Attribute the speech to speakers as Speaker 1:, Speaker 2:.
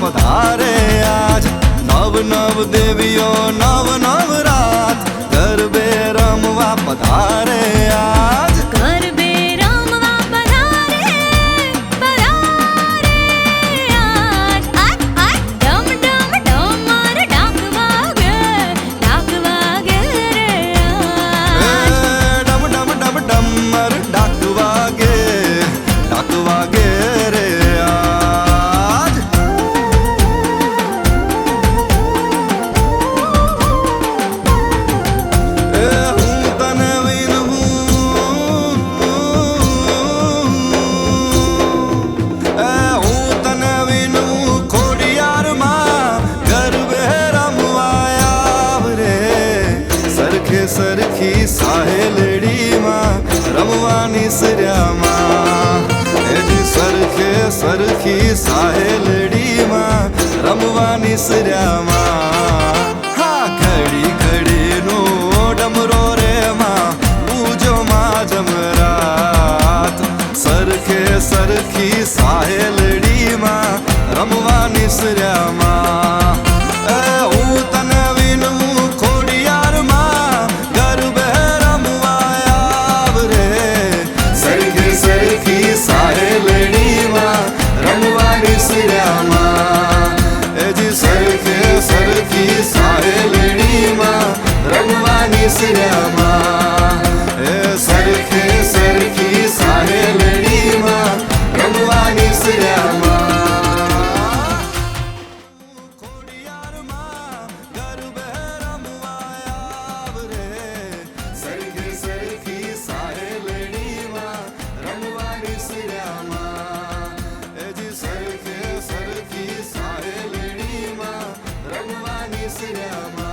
Speaker 1: पधारे आज। नव नव देवियों नव नव रात गरबे रमवा पधारे आज।
Speaker 2: गरबे रमवा पधारे पधारे आज। आज आज डम डम डमर डाक वागे रे आज।
Speaker 1: डम डम डम डमर डाक वागे रे आज। हूँ तने विनूं हूँ तने विनूं खोडियार मां गरबे रमवा आवरे। सरखे सरखी साहेलड़ी मां रमवानी सरया मां। जी सरखे सरखी साहेलड़ी मां रमवानी सरया मां। हाँ घड़ी घड़ी नो डमरो रे मां पूजो मां जमरात। सरखे सरखी साहेलड़ी मां रमवानी सरया मां। हूँ तने विनूं खोडियार मां गरबे रमवा आवरे। सरखे सरखी साहेलड़ी मां रमवानी सरया मां। जी सरखे सरखी साहेलड़ी मां रमवानी सरया मां। सरखे सरखी साहेलड़ी मां रमवानी सरया मां। खोडियार मां गरबे रमवा आवरे। सरखे सरखी साहेलड़ी मां रमवानी सरया मां। जी सरखे सरखी साहेलड़ी मां रमवानी सरया मां।